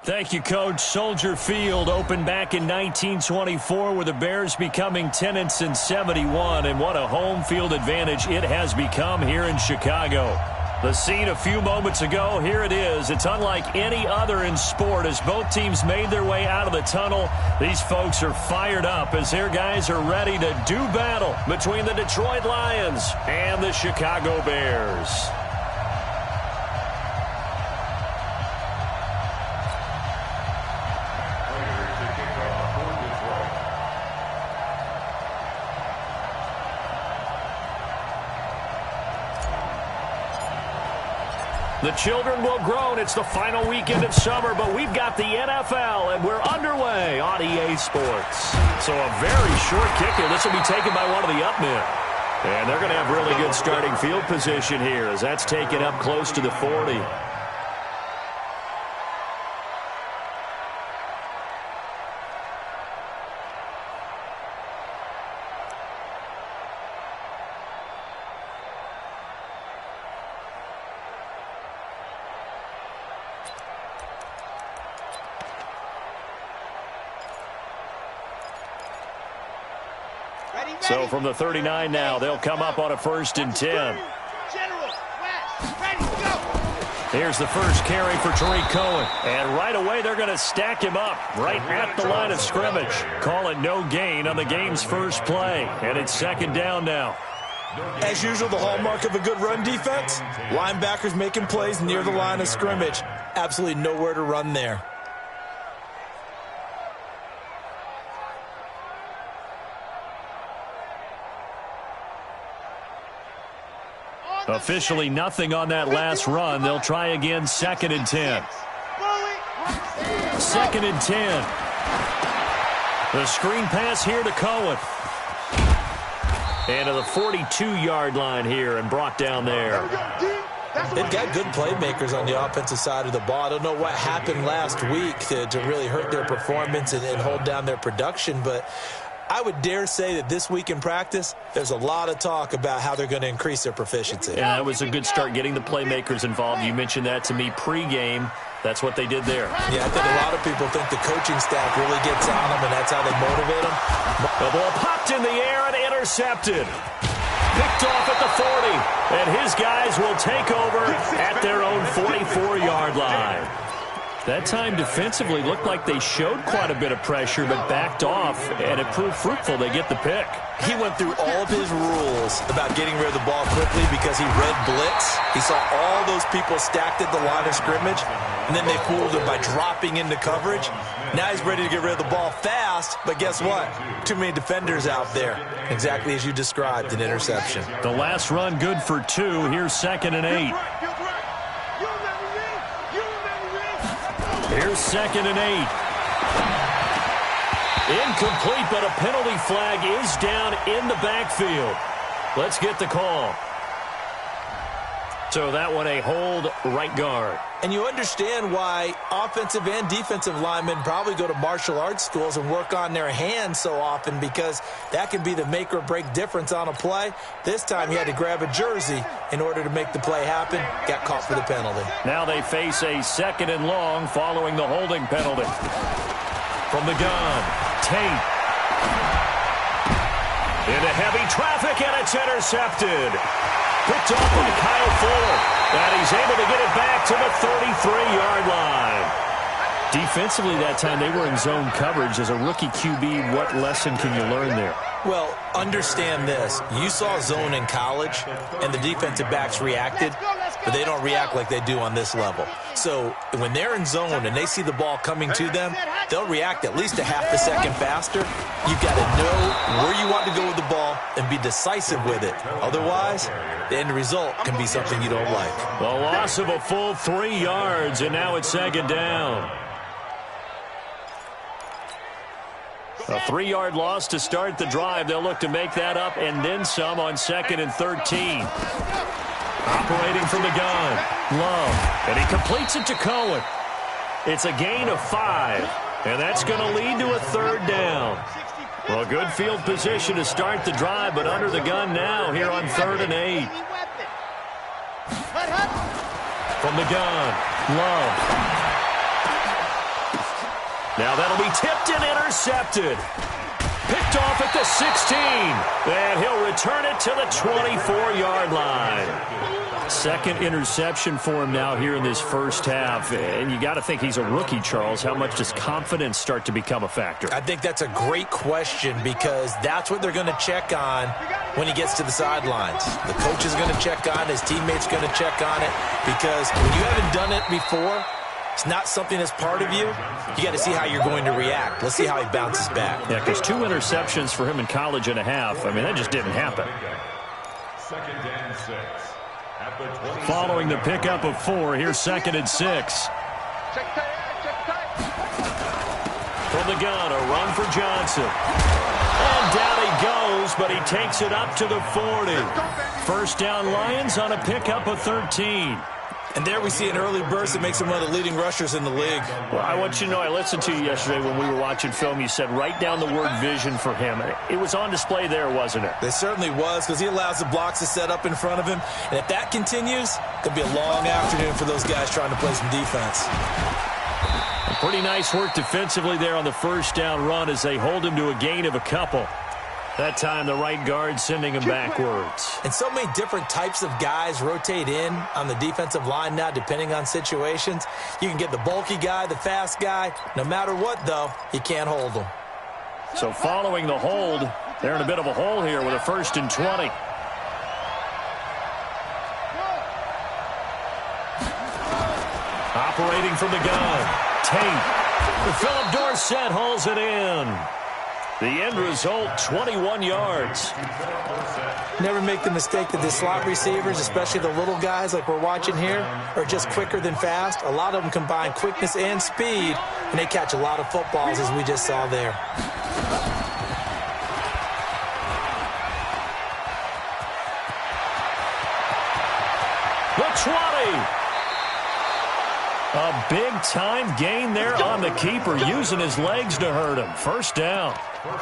Thank you, Coach. Soldier Field opened back in 1924 with the Bears becoming tenants in 71, and what a home field advantage it has become here in Chicago. The scene a few moments ago, here it is. It's unlike any other in sport as both teams made their way out of the tunnel. These folks are fired up as their guys are ready to do battle between the Detroit Lions and the Chicago Bears. The children will groan. It's the final weekend of summer, but we've got the NFL, and we're underway on EA Sports. So a very short kicker. This will be taken by one of the up men. And they're going to have really good starting field position here as that's taken up close to the 40. So from the 39 now, they'll come up on a 1st and 10. Here's the first carry for Tariq Cohen. And right away, they're going to stack him up right at the line of scrimmage. Call it no gain on the game's first play. And it's 2nd down now. As usual, the hallmark of a good run defense, linebackers making plays near the line of scrimmage. Absolutely nowhere to run there. Officially nothing on that last run. They'll try again, 2nd and 10. 2nd and 10. The screen pass here to Cohen. And to the 42-yard line here and brought down there. They've got good playmakers on the offensive side of the ball. I don't know what happened last week to really hurt their performance and hold down their production, but I would dare say that this week in practice, there's a lot of talk about how they're going to increase their proficiency. Yeah, that was a good start getting the playmakers involved. You mentioned that to me pregame. That's what they did there. Yeah, I think a lot of people think the coaching staff really gets on them, and that's how they motivate them. The ball popped in the air and intercepted. Picked off at the 40, and his guys will take over at their own 44-yard line. That time defensively looked like they showed quite a bit of pressure but backed off, and it proved fruitful. They get the pick. He went through all of his rules about getting rid of the ball quickly because he read blitz. He saw all those people stacked at the line of scrimmage, and then they fooled him by dropping into coverage. Now he's ready to get rid of the ball fast, but guess what? Too many defenders out there. Exactly as you described, an interception. The last run good for 2. Here's 2nd and 8. Here's 2nd and 8. Incomplete, but a penalty flag is down in the backfield. Let's get the call. So that one a hold, right guard. And you understand why offensive and defensive linemen probably go to martial arts schools and work on their hands so often, because that can be the make or break difference on a play. This time he had to grab a jersey in order to make the play happen. Got caught for the penalty. Now they face a 2nd and long following the holding penalty. From the gun, Tate. Into heavy traffic, and it's intercepted. Picked off by Kyle Fuller, and he's able to get it back to the 33-yard line. Defensively that time, they were in zone coverage. As a rookie QB, what lesson can you learn there? Well, understand this. You saw zone in college, and the defensive backs reacted, but they don't react like they do on this level. So when they're in zone and they see the ball coming to them, they'll react at least a half a second faster. You've got to know where you want to go with the ball and be decisive with it. Otherwise, the end result can be something you don't like. The loss of a full 3 yards, and now it's 2nd down. A 3-yard loss to start the drive. They'll look to make that up and then some on 2nd and 13. Operating from the gun, Love, and he completes it to Cohen. It's a gain of 5, and that's going to lead to a 3rd down. Well, good field position to start the drive, but under the gun now here on 3rd and 8. From the gun, Love. Now that'll be tipped and intercepted. Picked off at the 16. And he'll return it to the 24-yard line. Second interception for him now here in this first half. And you got to think he's a rookie, Charles. How much does confidence start to become a factor? I think that's a great question because that's what they're going to check on when he gets to the sidelines. The coach is going to check on it. His teammates going to check on it because when you haven't done it before, it's not something that's part of you. You got to see how you're going to react. Let's see how he bounces back. Yeah, because 2 interceptions for him in college and a half. I mean, that just didn't happen. Second and 6. Following the pickup of 4, here's 2nd and 6. From the gun, a run for Johnson. And down he goes, but he takes it up to the 40. First down Lions on a pickup of 13. And there we see an early burst that makes him one of the leading rushers in the league. Well, I want you to know, I listened to you yesterday when we were watching film. You said write down the word vision for him. It was on display there, wasn't it? It certainly was because he allows the blocks to set up in front of him. And if that continues, it'll be a long afternoon for those guys trying to play some defense. Pretty nice work defensively there on the first down run as they hold him to a gain of a couple. That time, the right guard sending him backwards. And so many different types of guys rotate in on the defensive line now, depending on situations. You can get the bulky guy, the fast guy. No matter what, though, you can't hold them. So following the hold, they're in a bit of a hole here with a 1st and 20. Operating from the gun, Tate. Philip Dorsett hauls it in. The end result, 21 yards. Never make the mistake that the slot receivers, especially the little guys like we're watching here, are just quicker than fast. A lot of them combine quickness and speed, and they catch a lot of footballs, as we just saw there. The 20. A big-time gain there on the keeper, using his legs to hurt him. First down.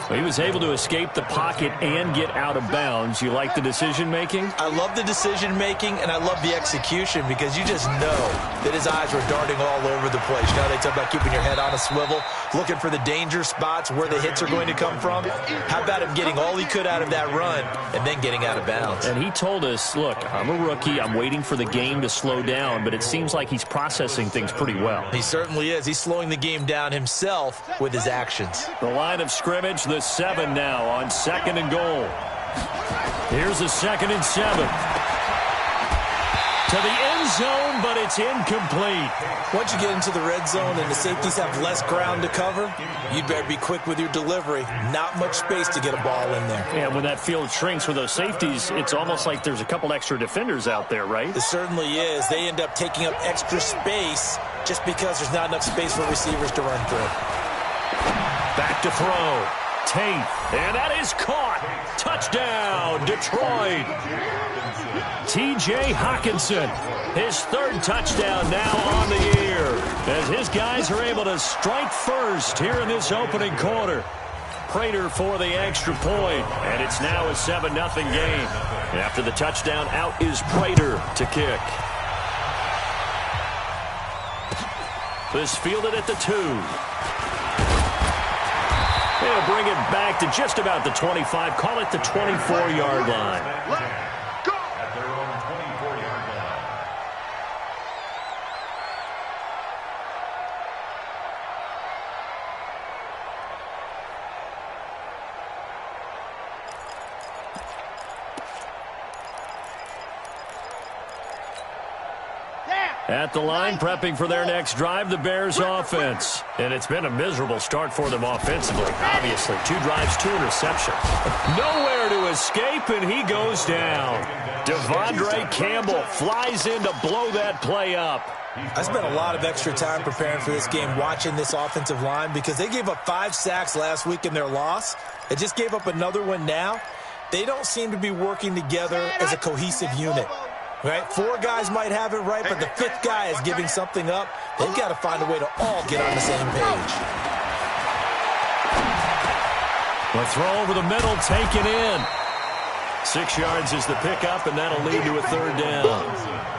He was able to escape the pocket and get out of bounds. You like the decision-making? I love the decision-making, and I love the execution because you just know that his eyes were darting all over the place. You know, they talk about keeping your head on a swivel, looking for the danger spots where the hits are going to come from. How about him getting all he could out of that run and then getting out of bounds? And he told us, look, I'm a rookie. I'm waiting for the game to slow down, but it seems like he's processing things pretty well. He certainly is. He's slowing the game down himself with his actions. The line of scrimmage, the 7 now on 2nd and goal. Here's a 2nd and 7. To the end zone, but it's incomplete. Once you get into the red zone and the safeties have less ground to cover, you'd better be quick with your delivery. Not much space to get a ball in there. And when that field shrinks with those safeties, it's almost like there's a couple extra defenders out there, right? It certainly is. They end up taking up extra space just because there's not enough space for receivers to run through. Back to throw. Tate, and that is caught. Touchdown, Detroit. T.J. Hawkinson, his 3rd touchdown now on the year, as his guys are able to strike first here in this opening quarter. Prater for the extra point, and it's now a 7-0 game. After the touchdown, out is Prater to kick. This fielded at the 2. They'll bring it back to just about the 25. Call it the 24-yard line. At their own 24-yard line. At the line, prepping for their next drive, the Bears offense. And it's been a miserable start for them offensively, obviously. 2 drives, 2 interceptions. Nowhere to escape, and he goes down. Devondre Campbell flies in to blow that play up. I spent a lot of extra time preparing for this game, watching this offensive line, because they gave up 5 sacks last week in their loss. They just gave up another one now. They don't seem to be working together as a cohesive unit. Right? 4 guys might have it right, but the 5th guy is giving something up. They've got to find a way to all get on the same page. The throw over the middle, taken in. 6 yards is the pickup, and that'll lead to a third down.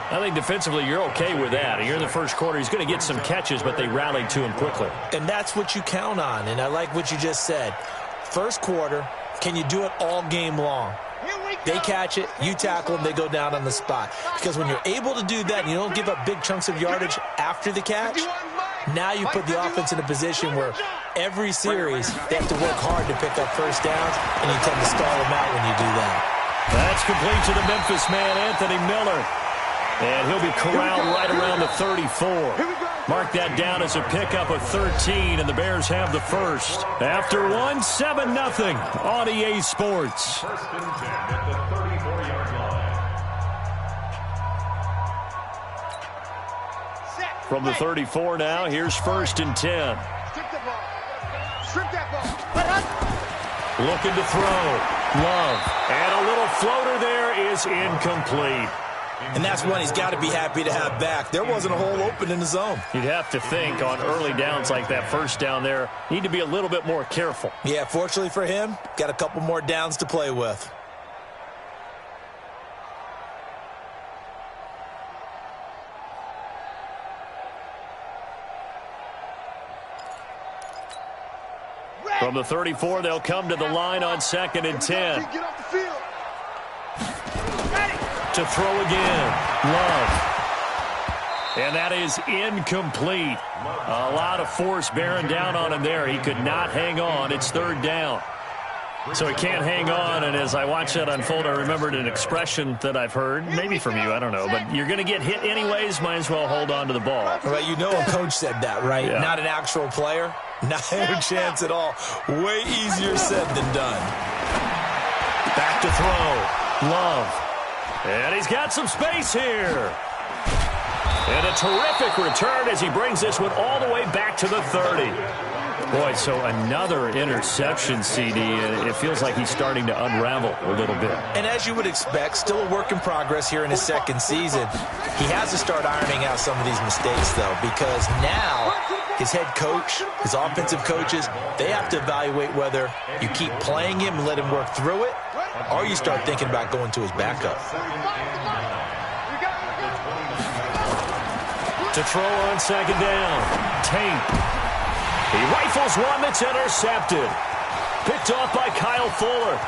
I think defensively you're okay with that. You're in the first quarter. He's going to get some catches, but they rallied to him quickly. And that's what you count on, and I like what you just said. First quarter, can you do it all game long? They catch it, you tackle them, they go down on the spot. Because when you're able to do that and you don't give up big chunks of yardage after the catch, now you put the offense in a position where every series they have to work hard to pick up first downs, and you tend to stall them out when you do that. That's complete to the Memphis man, Anthony Miller. And he'll be corralled right around the 34. Mark that down as a pickup of 13, and the Bears have the first. After one, 7-0 on EA Sports. First and 10 at the 34-yard line. From the 34 now, here's first and 10. Strip that ball. Looking to throw. Love. And a little floater there is incomplete. And that's one he's got to be happy to have back. There wasn't a hole open in the zone. You'd have to think on early downs like that first down there, need to be a little bit more careful. Yeah, fortunately for him, got a couple more downs to play with. From the 34, they'll come to the line on 2nd and 10. Get off the field. To throw again. Love. And that is incomplete. A lot of force bearing down on him there. He could not hang on. It's third down. So he can't hang on, and as I watch that unfold, I remembered an expression that I've heard, maybe from you, I don't know, but you're going to get hit anyways, might as well hold on to the ball. Right, you know a coach said that, right? Yeah. Not an actual player. Not a chance at all. Way easier said than done. Back to throw. Love. And he's got some space here. And a terrific return as he brings this one all the way back to the 30. Boy, so another interception, CD. It feels like he's starting to unravel a little bit. And as you would expect, still a work in progress here in his second season. He has to start ironing out some of these mistakes, though, because now his head coach, his offensive coaches, they have to evaluate whether you keep playing him and let him work through it, or you start thinking about going to his backup. To throw on 2nd down. Tate. He rifles one that's intercepted. Picked off by Kyle Fuller.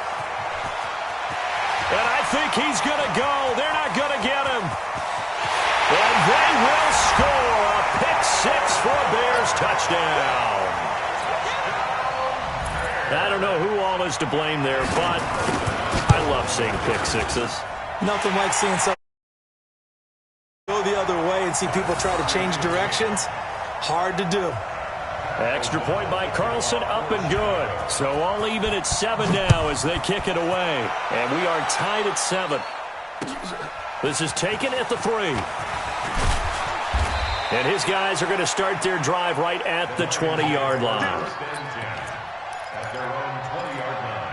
And I think he's going to go. They're not going to get him. And they will score a pick six for a Bears touchdown. I don't know who all is to blame there, but I love seeing pick sixes. Nothing like seeing something go the other way and see people try to change directions. Hard to do. Extra point by Carlson, up and good. So all even at 7 now as they kick it away. And we are tied at 7. This is taken at the 3. And his guys are going to start their drive right at the 20-yard line. At their own 20-yard line.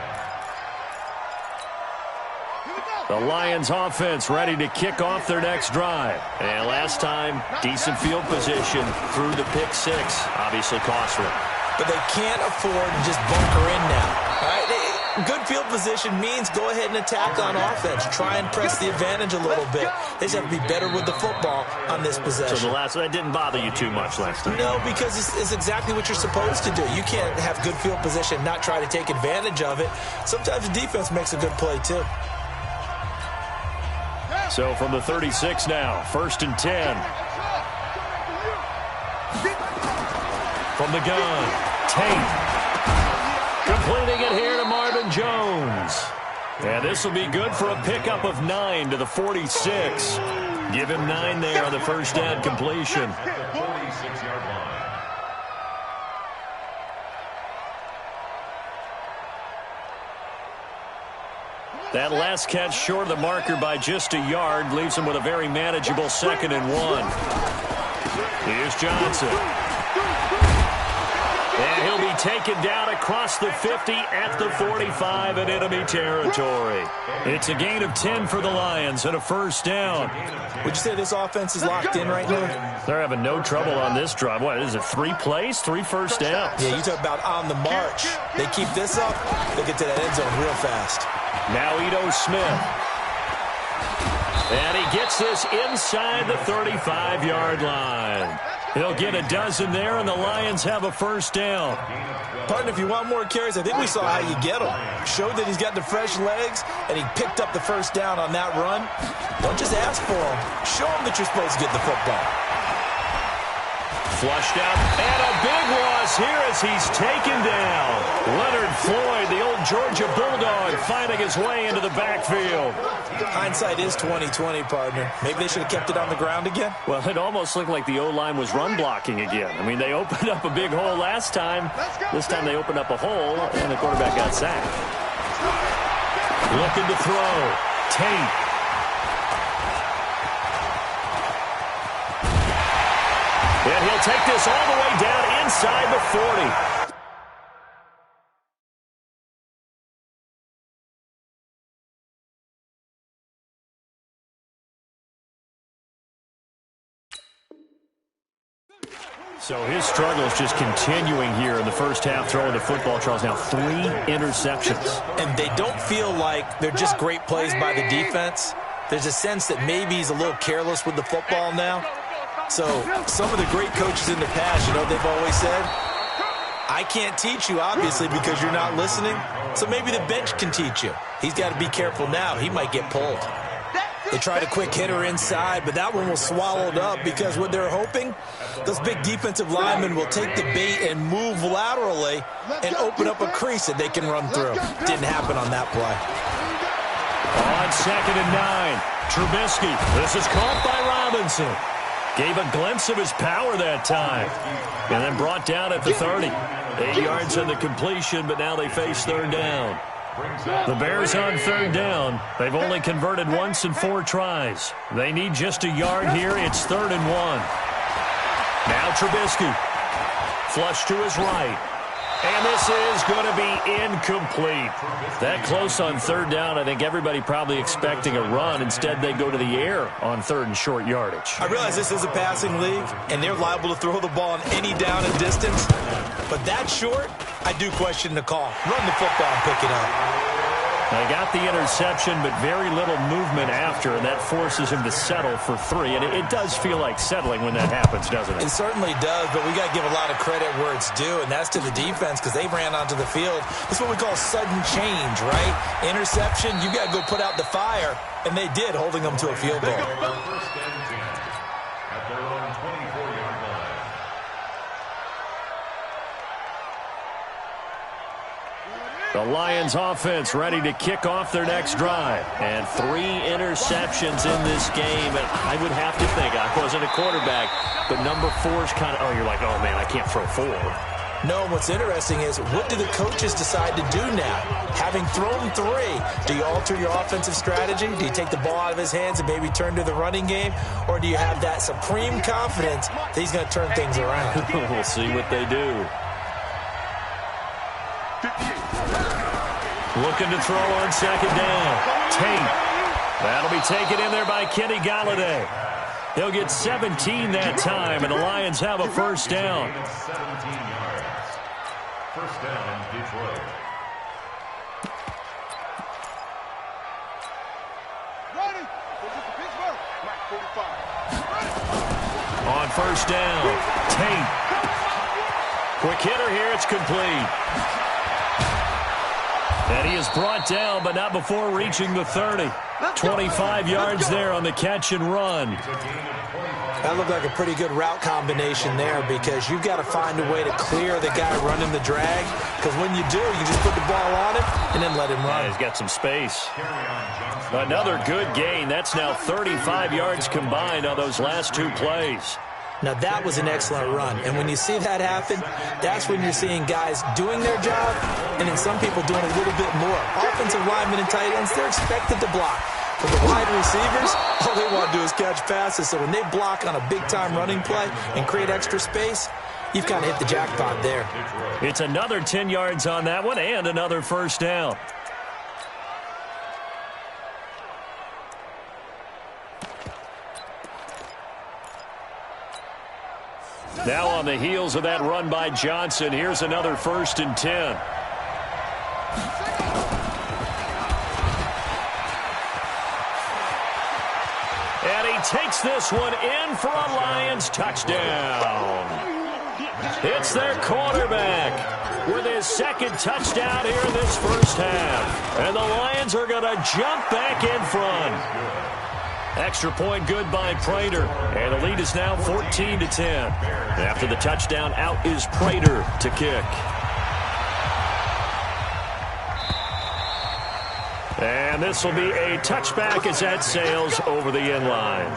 The Lions offense ready to kick off their next drive. And last time, decent field position through the pick six. Obviously costly. But they can't afford to just bunker in now. All right? Good field position means go ahead and attack on offense. Try and press the advantage a little bit. They just have to be better with the football on this possession. So that didn't bother you too much last time? No, because it's exactly what you're supposed to do. You can't have good field position and not try to take advantage of it. Sometimes the defense makes a good play, too. So from the 36 now, 1st and 10. From the gun, Tate. Completing it here to Marvin Jones. And this will be good for a pickup of 9 to the 46. Give him 9 there on the first down completion. 46-yard line. That last catch short of the marker by just a yard leaves him with a very manageable 2nd and 1. Here's Johnson. And he'll be taken down across the 50 at the 45 in enemy territory. It's a gain of 10 for the Lions and a first down. Would you say this offense is locked in right now? They're having no trouble on this drive. What is it, 3 plays, 3 first downs? Yeah, you talk about on the march. They keep this up, they'll get to that end zone real fast. Now Ito Smith. And he gets this inside the 35-yard line. He'll get a dozen there, and the Lions have a first down. Partner, if you want more carries, I think we saw how you get them. Showed that he's got the fresh legs, and he picked up the first down on that run. Don't just ask for them. Show them that you're supposed to get the football. Flushed out, and a big loss here as he's taken down. Leonard Floyd, the old Georgia Bulldog, finding his way into the backfield. Hindsight is 20/20, partner. Maybe they should have kept it on the ground again. Well, it almost looked like the O-line was run blocking again. I mean, they opened up a big hole last time. This time they opened up a hole, and the quarterback got sacked. Looking to throw. Tate. And he'll take this all the way down inside the 40. So his struggles just continuing here in the first half, throwing the football. Charles, now 3 interceptions. And they don't feel like they're just great plays by the defense. There's a sense that maybe he's a little careless with the football now. So some of the great coaches in the past, they've always said, I can't teach you, obviously, because you're not listening. So maybe the bench can teach you. He's got to be careful now. He might get pulled. They tried a quick hitter inside, but that one was swallowed up because what they're hoping, those big defensive linemen will take the bait and move laterally and open up a crease that they can run through. Didn't happen on that play. On 2nd and 9, Trubisky. This is caught by Robinson. Gave a glimpse of his power that time. And then brought down at the 30. 8 yards on the completion, but now they face third down. The Bears on 3rd down. They've only converted once in 4 tries. They need just a yard here. It's 3rd and 1. Now Trubisky. Flush to his right. And this is going to be incomplete. That close on 3rd down, I think everybody probably expecting a run. Instead, they go to the air on 3rd and short yardage. I realize this is a passing league, and they're liable to throw the ball on any down and distance. But that short, I do question the call. Run the football and pick it up. They got the interception, but very little movement after, and that forces him to settle for 3. And it does feel like settling when that happens, doesn't it? It certainly does, but we got to give a lot of credit where it's due, and that's to the defense because they ran onto the field. That's what we call sudden change, right? Interception, you got to go put out the fire, and they did, holding them to a field goal. The Lions offense ready to kick off their next drive. And 3 interceptions in this game. And I would have to think, I wasn't a quarterback, but number 4 is kind of, you're like, oh, man, I can't throw 4. No, what's interesting is what do the coaches decide to do now? Having thrown 3, do you alter your offensive strategy? Do you take the ball out of his hands and maybe turn to the running game? Or do you have that supreme confidence that he's going to turn things around? We'll see what they do. Looking to throw on 2nd down. Tate. That'll be taken in there by Kenny Golladay. He'll get 17 that time, and the Lions have a first down. 17 yards. First down, Detroit. Ready. Pittsburgh. 45. On first down, Tate. Quick hitter here. It's complete. And he is brought down, but not before reaching the 30. 25 yards there on the catch and run. That looked like a pretty good route combination there because you've got to find a way to clear the guy running the drag. Because when you do, you just put the ball on him and then let him run. Yeah, he's got some space. Another good gain. That's now 35 yards combined on those last 2 plays. Now, that was an excellent run. And when you see that happen, that's when you're seeing guys doing their job and then some people doing a little bit more. Offensive linemen and tight ends, they're expected to block. But the wide receivers, all they want to do is catch passes. So when they block on a big-time running play and create extra space, you've kind of hit the jackpot there. It's another 10 yards on that one and another first down. Now on the heels of that run by Johnson, here's another 1st and 10. And he takes this one in for a Lions touchdown. It's their quarterback with his 2nd touchdown here in this first half. And the Lions are going to jump back in front. Extra point good by Prater. And the lead is now 14-10. After the touchdown, out is Prater to kick. And this will be a touchback as that sails over the end line.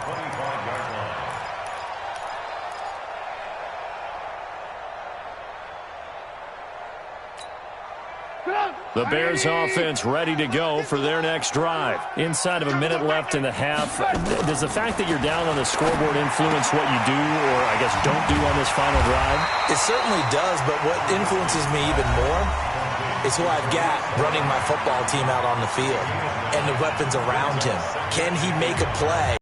The Bears offense ready to go for their next drive. Inside of a minute left in the half, does the fact that you're down on the scoreboard influence what you do or, I guess, don't do on this final drive? It certainly does, but what influences me even more is who I've got running my football team out on the field and the weapons around him. Can he make a play?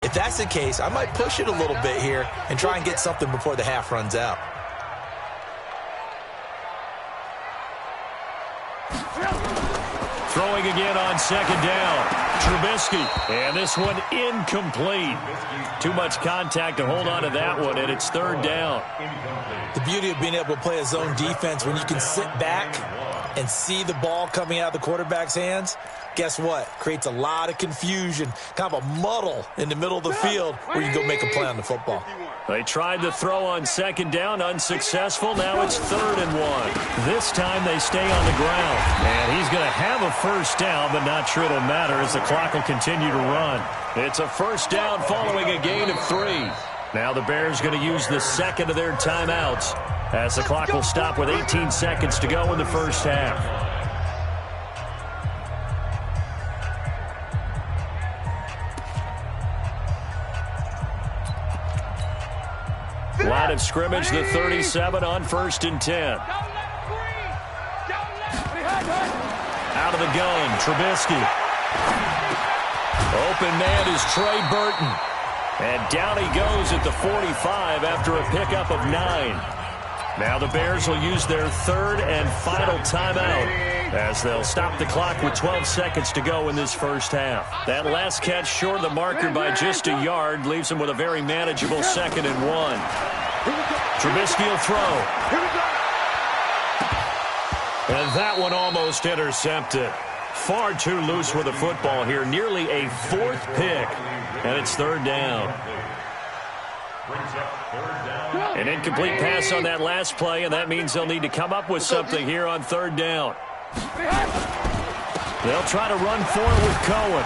If that's the case, I might push it a little bit here and try and get something before the half runs out. Throwing again on 2nd down. Trubisky. And this one incomplete. Too much contact to hold on to that one, and it's 3rd down. The beauty of being able to play a zone defense when you can sit back and see the ball coming out of the quarterback's hands, guess what? Creates a lot of confusion, kind of a muddle in the middle of the field where you go make a play on the football. They tried to throw on 2nd down, unsuccessful. Now it's 3rd and 1. This time they stay on the ground. And he's going to have a first down, but not sure it'll matter as the clock will continue to run. It's a first down following a gain of 3. Now the Bears going to use the 2nd of their timeouts as the clock will stop with 18 seconds to go in the first half. Line of scrimmage, the 37 on 1st and 10. Out of the gun, Trubisky. Open man is Trey Burton. And down he goes at the 45 after a pickup of 9. Now the Bears will use their 3rd and final timeout as they'll stop the clock with 12 seconds to go in this first half. That last catch short of the marker by just a yard leaves them with a very manageable 2nd and 1. Trubisky will throw. And that one almost intercepted. Far too loose with the football here. Nearly a 4th pick. And it's 3rd down. An incomplete pass on that last play, and that means they'll need to come up with something here on 3rd down. They'll try to run for it with Cohen.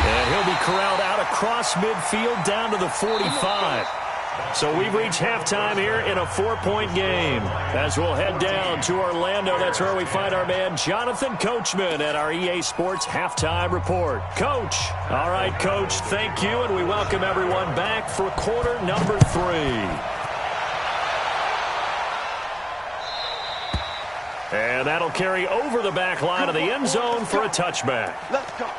And he'll be corralled out across midfield down to the 45. So we've reached halftime here in a 4-point game. As we'll head down to Orlando, that's where we find our man Jonathan Coachman at our EA Sports Halftime Report. Coach. All right, Coach, thank you, and we welcome everyone back for quarter number 3. And that'll carry over the back line of the end zone for a touchback. Let's go.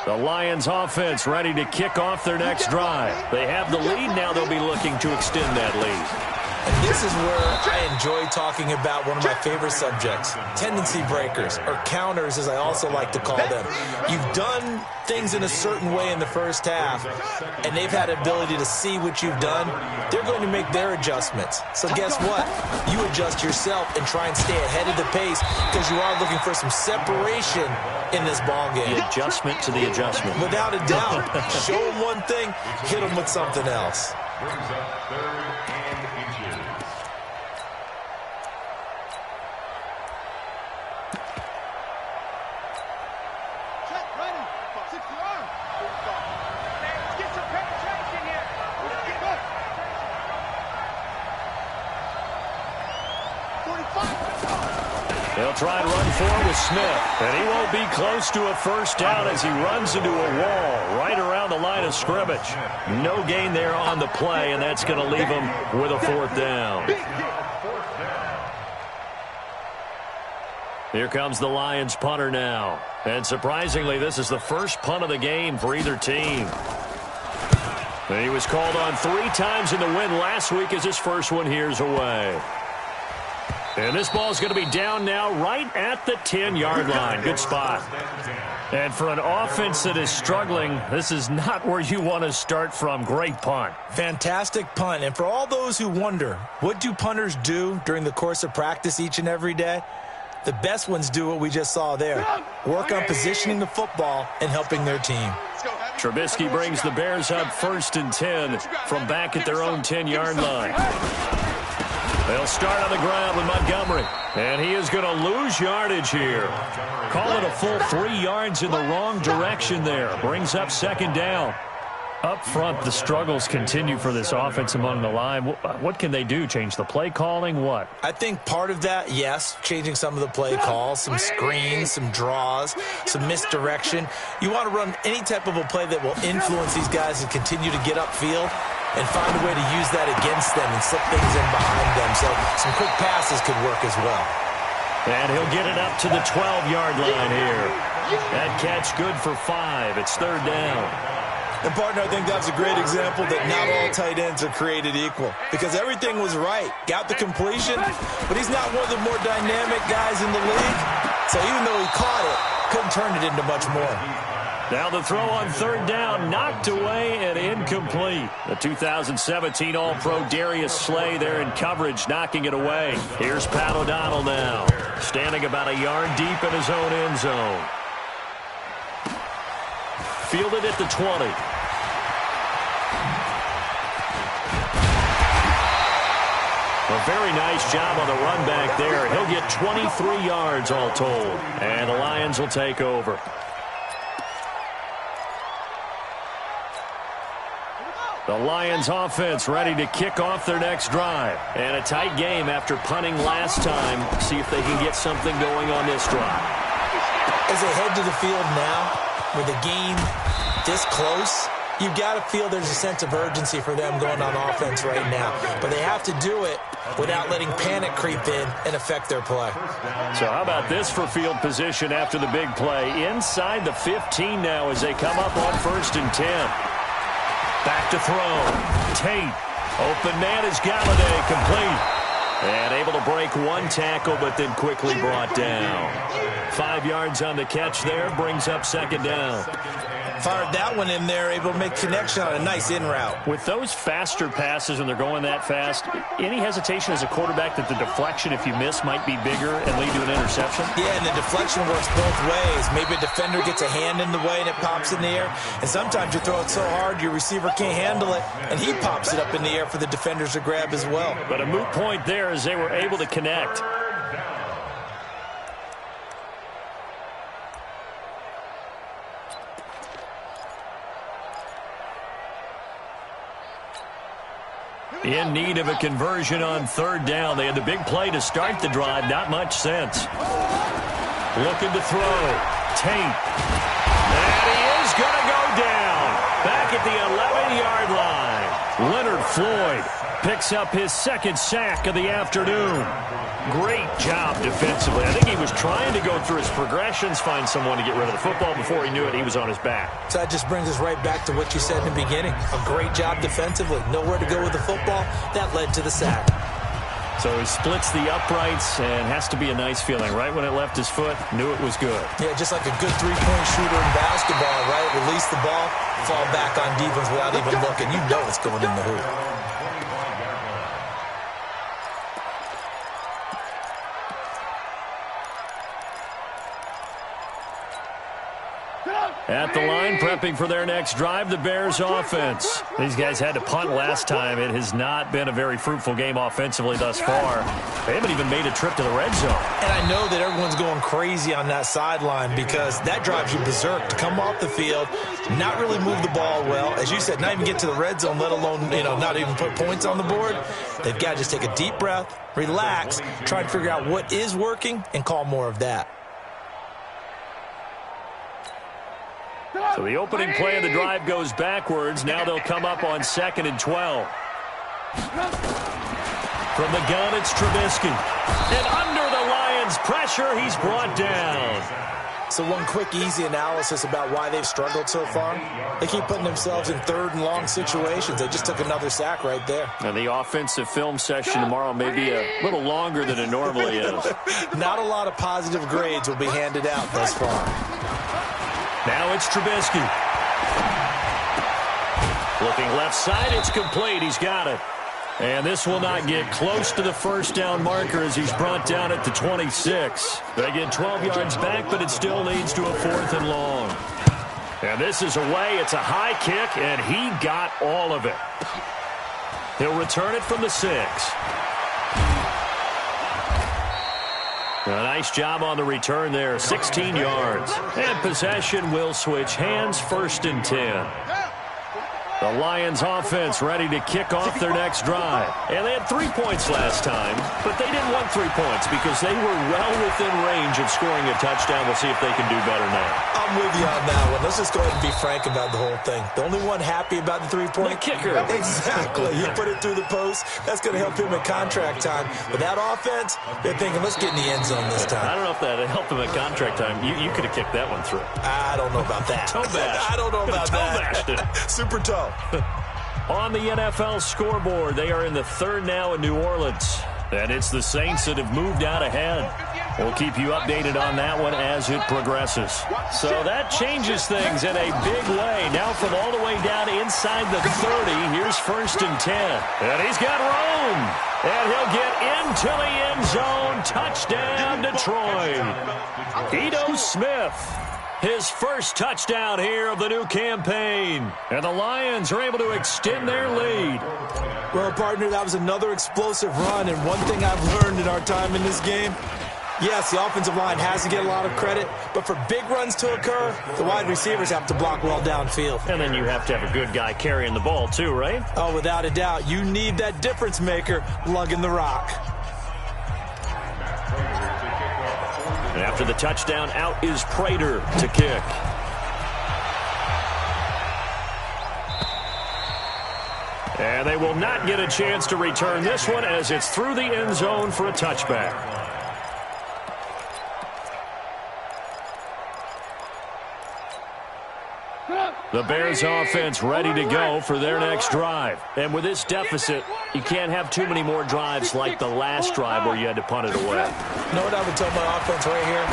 The Lions offense ready to kick off their next drive. They have the lead. Now they'll be looking to extend that lead. And this is where I enjoy talking about one of my favorite subjects, tendency breakers, or counters as I also like to call them. You've done things in a certain way in the first half, and they've had the ability to see what you've done. They're going to make their adjustments. So guess what? You adjust yourself and try and stay ahead of the pace because you are looking for some separation in this ball game. The adjustment to the adjustment. Without a doubt. Show them one thing, hit them with something else. Brings up 3rd and inches. Check, ready. 60 yards. Let's get some penetration here. Get go. 45. They'll try and run forward with Smith. And he won't be close to a first down as he runs into a wall right around the line of scrimmage. No gain there on the play, and that's going to leave him with a fourth down. Here comes the Lions punter now. And surprisingly, this is the first punt of the game for either team. He was called on 3 times in the win last week as his first one here's away. And this ball is going to be down now right at the 10-yard line. Good spot. And for an offense that is struggling, this is not where you want to start from. Great punt. Fantastic punt. And for all those who wonder, what do punters do during the course of practice each and every day? The best ones do what we just saw there. Work on positioning the football and helping their team. Trubisky brings the Bears up 1st and 10 from back at their own 10-yard line. They'll start on the ground with Montgomery. And he is going to lose yardage here. Call it a full 3 yards in the wrong direction there. Brings up 2nd down. Up front, the struggles continue for this offense among the line. What can they do? Change the play calling? What? I think part of that, yes, changing some of the play calls, some screens, some draws, some misdirection. You want to run any type of a play that will influence these guys and continue to get upfield and find a way to use that against them and slip things in behind them. So some quick passes could work as well. And he'll get it up to the 12-yard line here. That catch good for 5. It's 3rd down. And, partner, I think that's a great example that not all tight ends are created equal because everything was right. Got the completion, but he's not one of the more dynamic guys in the league. So even though he caught it, couldn't turn it into much more. Now the throw on 3rd down, knocked away and incomplete. The 2017 All-Pro Darius Slay there in coverage, knocking it away. Here's Pat O'Donnell now, standing about a yard deep in his own end zone. Fielded at the 20. A very nice job on the run back there. He'll get 23 yards all told. And the Lions will take over. The Lions offense ready to kick off their next drive. And a tight game after punting last time. See if they can get something going on this drive. As they head to the field now, with the game this close, you've got to feel there's a sense of urgency for them going on offense right now. But they have to do it without letting panic creep in and affect their play. So how about this for field position after the big play? Inside the 15 now as they come up on 1st and 10. Back to throw. Tate. Open man is Galladay, complete. And able to break one tackle, but then quickly brought down. 5 yards on the catch there, brings up 2nd down. Fired that one in there, able to make connection on a nice in route. With those faster passes when they're going that fast, any hesitation as a quarterback that the deflection, if you miss, might be bigger and lead to an interception? Yeah, and the deflection works both ways. Maybe a defender gets a hand in the way and it pops in the air. And sometimes you throw it so hard your receiver can't handle it, and he pops it up in the air for the defenders to grab as well. But a moot point there as they were able to connect. In need of a conversion on 3rd down. They had the big play to start the drive. Not much sense. Looking to throw. Tate. And he is going to go down. Back at the 11-yard line. Leonard Floyd picks up his 2nd sack of the afternoon. Great job defensively. I think he was trying to go through his progressions, find someone to get rid of the football. Before he knew it, he was on his back. So that just brings us right back to what you said in the beginning. A great job defensively. Nowhere to go with the football. That led to the sack. So he splits the uprights and has to be a nice feeling. Right when it left his foot, knew it was good. Yeah, just like a good three-point shooter in basketball, right? Release the ball, fall back on defense without even looking. You know it's going in the hoop. At the line, prepping for their next drive, the Bears offense. These guys had to punt last time. It has not been a very fruitful game offensively thus far. They haven't even made a trip to the red zone. And I know that everyone's going crazy on that sideline because that drives you berserk to come off the field, not really move the ball well. As you said, not even get to the red zone, let alone, not even put points on the board. They've got to just take a deep breath, relax, try and figure out what is working, and call more of that. So the opening play of the drive goes backwards. Now they'll come up on 2nd and 12. From the gun, it's Trubisky. And under the Lions' pressure, he's brought down. So one quick, easy analysis about why they've struggled so far. They keep putting themselves in 3rd and long situations. They just took another sack right there. And the offensive film session tomorrow may be a little longer than it normally is. Not a lot of positive grades will be handed out thus far. Now it's Trubisky. Looking left side, it's complete. He's got it. And this will not get close to the first down marker as he's brought down at the 26. They get 12 yards back, but it still leads to a 4th and long. And this is away. It's a high kick, and he got all of it. He'll return it from the 6. A nice job on the return there, 16 yards. And possession will switch hands, 1st and 10. The Lions offense ready to kick off their next drive. And they had 3 points last time, but they didn't want 3 points because they were well within range of scoring a touchdown. We'll see if they can do better now. I'm with you on that one. Let's just go ahead and be frank about the whole thing. The only one happy about the 3-point? The kicker. Exactly. You put it through the post. That's going to help him at contract time. But that offense, they're thinking, let's get in the end zone this time. I don't know if that helped him at contract time. You could have kicked that one through. I don't know about that. Toe bash. I don't know about that. Super toe. On the NFL scoreboard, they are in the 3rd now in New Orleans. And it's the Saints that have moved out ahead. We'll keep you updated on that one as it progresses. So that changes things in a big way. Now from all the way down inside the 30, here's 1st and 10. And he's got room. And he'll get into the end zone. Touchdown, Detroit. Ito Smith. His first touchdown here of the new campaign. And the Lions are able to extend their lead. Well, partner, that was another explosive run. And one thing I've learned in our time in this game, yes, the offensive line has to get a lot of credit, but for big runs to occur, the wide receivers have to block well downfield. And then you have to have a good guy carrying the ball too, right? Oh, without a doubt. You need that difference maker lugging the rock. And after the touchdown, out is Prater to kick. And they will not get a chance to return this one as it's through the end zone for a touchback. The Bears offense ready to go for their next drive. And with this deficit, you can't have too many more drives like the last drive where you had to punt it away. You know what I would tell my offense right here?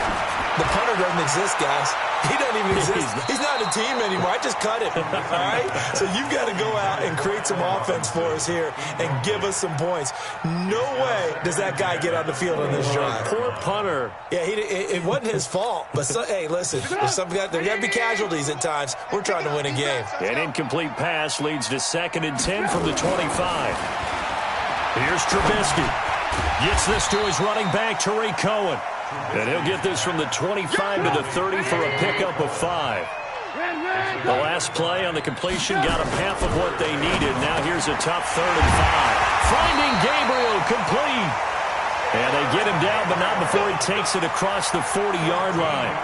The punter doesn't exist, guys. He doesn't even exist. He's not a team anymore. I just cut him, all right? So you've got to go out and create some offense for us here and give us some points. No way does that guy get on the field on this drive. Poor punter. Yeah, it wasn't his fault. But, hey, listen, there got to be casualties at times. We're trying to win a game. An incomplete pass leads to 2nd and 10 from the 25. Here's Trubisky. Gets this to his running back, Tariq Cohen. And he'll get this from the 25 to the 30 for a pickup of 5. The last play on the completion got him half of what they needed. Now here's a tough 3rd and 5. Finding Gabriel complete. And they get him down, but not before he takes it across the 40-yard line.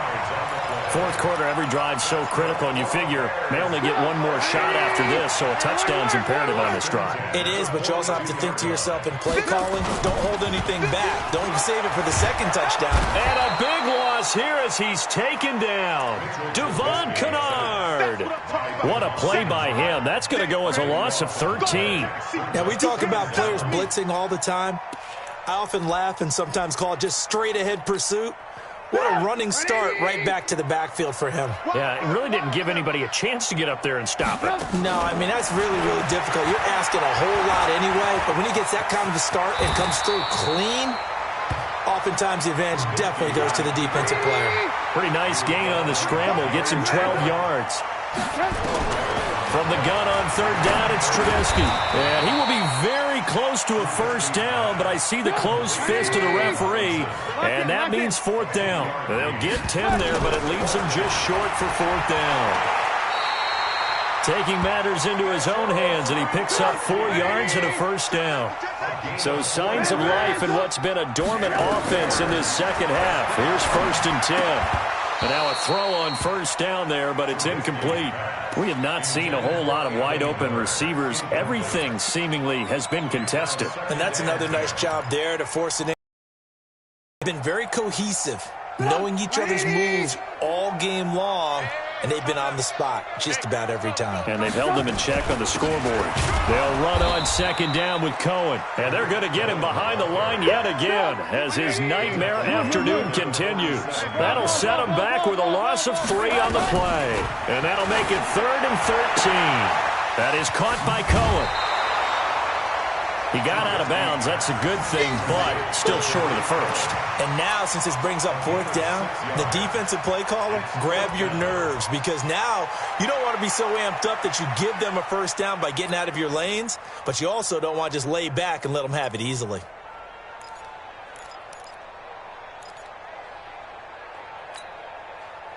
4th quarter, every drive so critical, and you figure they only get one more shot after this, so a touchdown's imperative on this drive. It is, but you also have to think to yourself in play calling, don't hold anything back. Don't save it for the 2nd touchdown. And a big loss here as he's taken down. Devon Kennard. What a play by him. That's going to go as a loss of 13. Now, we talk about players blitzing all the time. I often laugh and sometimes call it just straight-ahead pursuit. What a running start right back to the backfield for him. Yeah, it really didn't give anybody a chance to get up there and stop it. No, I mean, that's really, really difficult. You're asking a whole lot anyway, but when he gets that kind of a start and comes through clean, oftentimes the advantage definitely goes to the defensive player. Pretty nice gain on the scramble. Gets him 12 yards. From the gun on third down, it's Trubisky. And he will be very close to a first down, but I see the closed fist of the referee, and that means fourth down. They'll get 10 there, but it leaves them just short for fourth down. Taking matters into his own hands, and he picks up 4 yards and a first down. So signs of life in what's been a dormant offense in this second half. Here's 1st and 10. And now a throw on first down there, but it's incomplete. We have not seen a whole lot of wide-open receivers. Everything seemingly has been contested. And that's another nice job there to force it in. They've been very cohesive, knowing each other's moves all game long, and they've been on the spot just about every time. And they've held them in check on the scoreboard. They'll run on second down with Cohen. And they're going to get him behind the line yet again as his nightmare afternoon continues. That'll set him back with a loss of 3 on the play. And that'll make it 3rd and 13. That is caught by Cohen. He got out of bounds. That's a good thing, but still short of the first. And now, since this brings up fourth down, the defensive play caller, grab your nerves, because now you don't want to be so amped up that you give them a first down by getting out of your lanes, but you also don't want to just lay back and let them have it easily.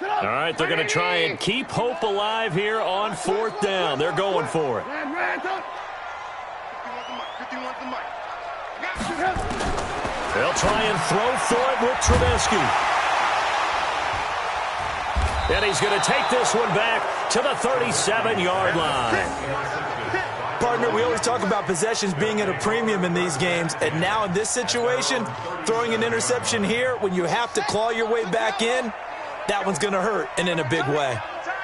All right, they're going to try and keep hope alive here on fourth down. They're going for it. They'll try and throw for it with Trubisky. And he's going to take this one back to the 37-yard line. Partner, we always talk about possessions being at a premium in these games, and now in this situation, throwing an interception here when you have to claw your way back in, that one's going to hurt, and in a big way.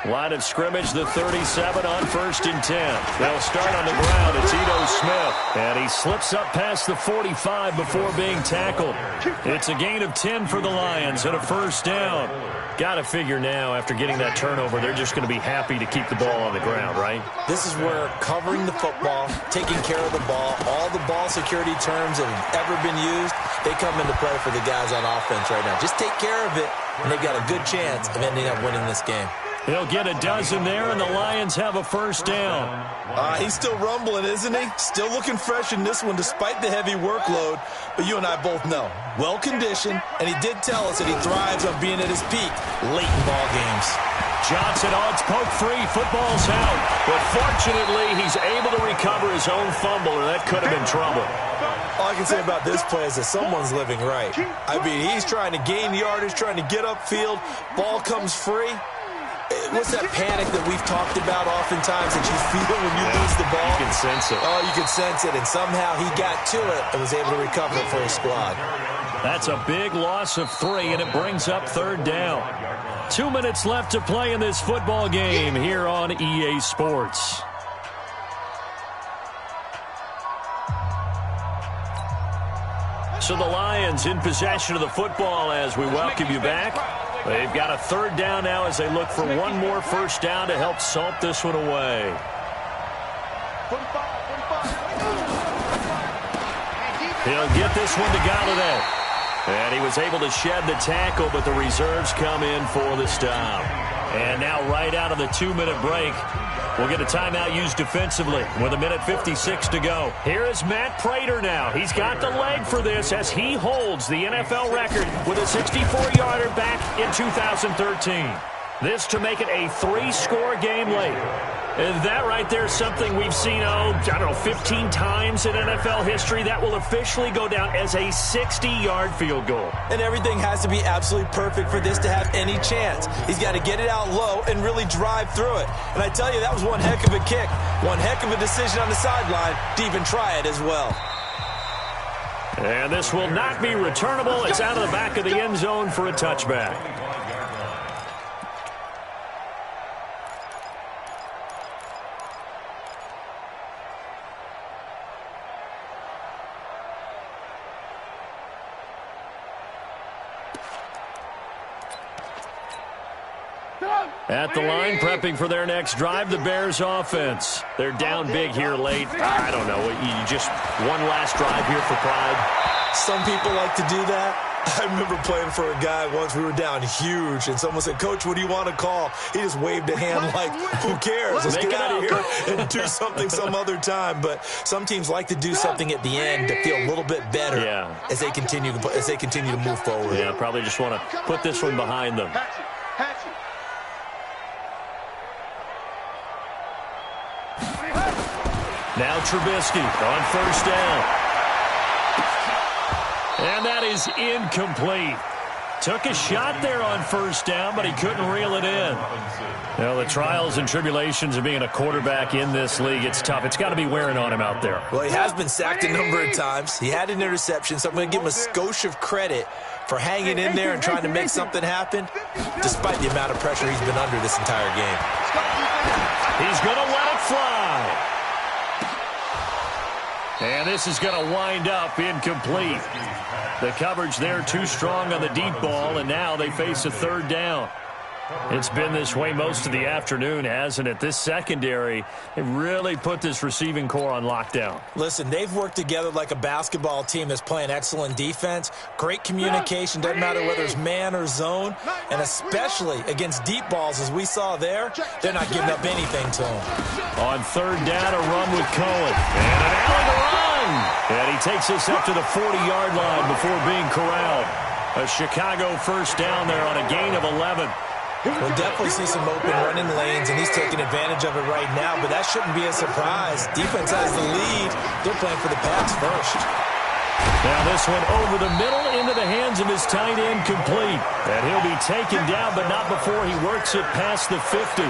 Line of scrimmage, the 37 on 1st and 10. They'll start on the ground. It's Ito Smith. And he slips up past the 45 before being tackled. It's a gain of 10 for the Lions and a first down. Got to figure now, after getting that turnover, they're just going to be happy to keep the ball on the ground, right? This is where covering the football, taking care of the ball, all the ball security terms that have ever been used, they come into play for the guys on offense right now. Just take care of it, and they've got a good chance of ending up winning this game. He'll get a dozen there, and the Lions have a first down. He's still rumbling, isn't he? Still looking fresh in this one despite the heavy workload. But you and I both know, well-conditioned, and he did tell us that he thrives on being at his peak late in ball games. Johnson, it's poke free. Football's out. But fortunately, he's able to recover his own fumble, and that could have been trouble. All I can say about this play is that someone's living right. I mean, he's trying to gain yardage, trying to get upfield. Ball comes free. What's that panic that we've talked about oftentimes that you feel when you lose the ball? You can sense it. Oh, you can sense it, and somehow he got to it and was able to recover it for his squad. That's a big loss of 3, and it brings up third down. 2 minutes left to play in this football game here on EA Sports. So the Lions in possession of the football as we welcome you back. They've got a third down now as they look for one more first down to help salt this one away. He'll get this one to Galladay. And he was able to shed the tackle, but the reserves come in for the stop. And now right out of the 2-minute break, we'll get a timeout used defensively with 1:56 to go. Here is Matt Prater now. He's got the leg for this as he holds the NFL record with a 64-yarder back in 2013. This to make it a 3-score game late. And that right there is something we've seen, 15 times in NFL history. That will officially go down as a 60-yard field goal. And everything has to be absolutely perfect for this to have any chance. He's got to get it out low and really drive through it. And I tell you, that was one heck of a kick. One heck of a decision on the sideline to even try it as well. And this will not be returnable. It's out of the back of the end zone for a touchback. At the line, prepping for their next drive, the Bears offense. They're down big here late. I don't know. You just one last drive here for pride. Some people like to do that. I remember playing for a guy once. We were down huge, and someone said, "Coach, what do you want to call?" He just waved a hand like, "Who cares? Let's get out of here and do something some other time." But some teams like to do something at the end to feel a little bit better as they continue to move forward. Yeah, probably just want to put this one behind them. Now Trubisky on first down. And that is incomplete. Took a shot there on first down, but he couldn't reel it in. Well, the trials and tribulations of being a quarterback in this league, it's tough. It's got to be wearing on him out there. Well, he has been sacked a number of times. He had an interception, so I'm going to give him a skosh of credit for hanging in there and trying to make something happen, despite the amount of pressure he's been under this entire game. He's going to let it fly. And this is going to wind up incomplete. The coverage there too strong on the deep ball, and now they face a third down. It's been this way most of the afternoon, hasn't it? This secondary, they really put this receiving core on lockdown. Listen, they've worked together like a basketball team that's playing excellent defense. Great communication, doesn't matter whether it's man or zone. And especially against deep balls, as we saw there, they're not giving up anything to them. On third down, a run with Cohen. And an alley to run. And he takes us up to the 40-yard line before being corralled. A Chicago first down there on a gain of 11. We'll definitely see some open running lanes, and he's taking advantage of it right now, but that shouldn't be a surprise. Defense has the lead. They're playing for the pass first. Now this one over the middle into the hands of his tight end, complete. And he'll be taken down, but not before he works it past the 50.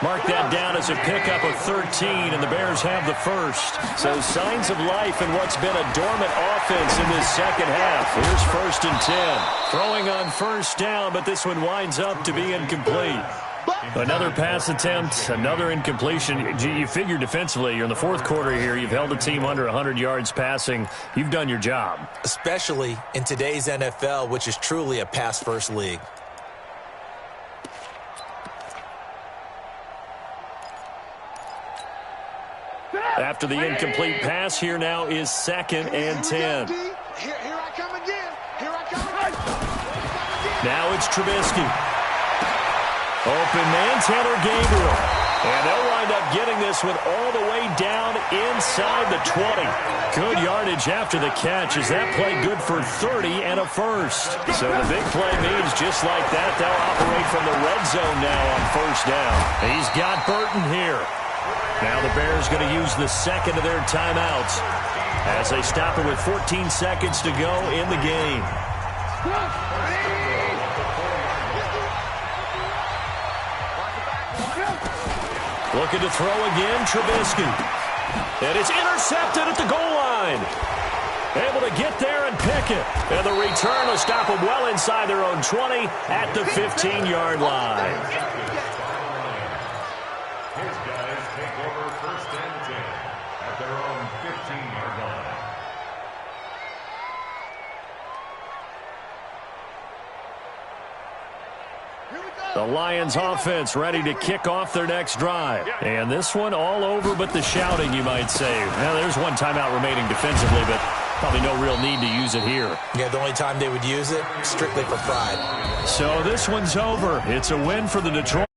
Mark that down as a pickup of 13, and the Bears have the first. So signs of life in what's been a dormant offense in this second half. Here's 1st and 10. Throwing on first down, but this one winds up to be incomplete. Another pass attempt, another incompletion. You figure defensively, you're in the fourth quarter here. You've held the team under 100 yards passing. You've done your job. Especially in today's NFL, which is truly a pass-first league. After the incomplete pass, here now is 2nd and 10. Here I come again. Here I come again. Now it's Trubisky. Open man, Tanner Gabriel. And they'll wind up getting this one all the way down inside the 20. Good yardage after the catch as that play good for 30 and a first. So the big play means just like that, they'll operate from the red zone now on first down. He's got Burton here. Now the Bears going to use the second of their timeouts as they stop it with 14 seconds to go in the game. Looking to throw again, Trubisky. And it's intercepted at the goal line. Able to get there and pick it. And the return will stop them well inside their own 20 at the 15-yard line. The Lions offense ready to kick off their next drive. And this one all over but the shouting, you might say. Now, there's one timeout remaining defensively, but probably no real need to use it here. Yeah, the only time they would use it, strictly for pride. So this one's over. It's a win for the Detroit.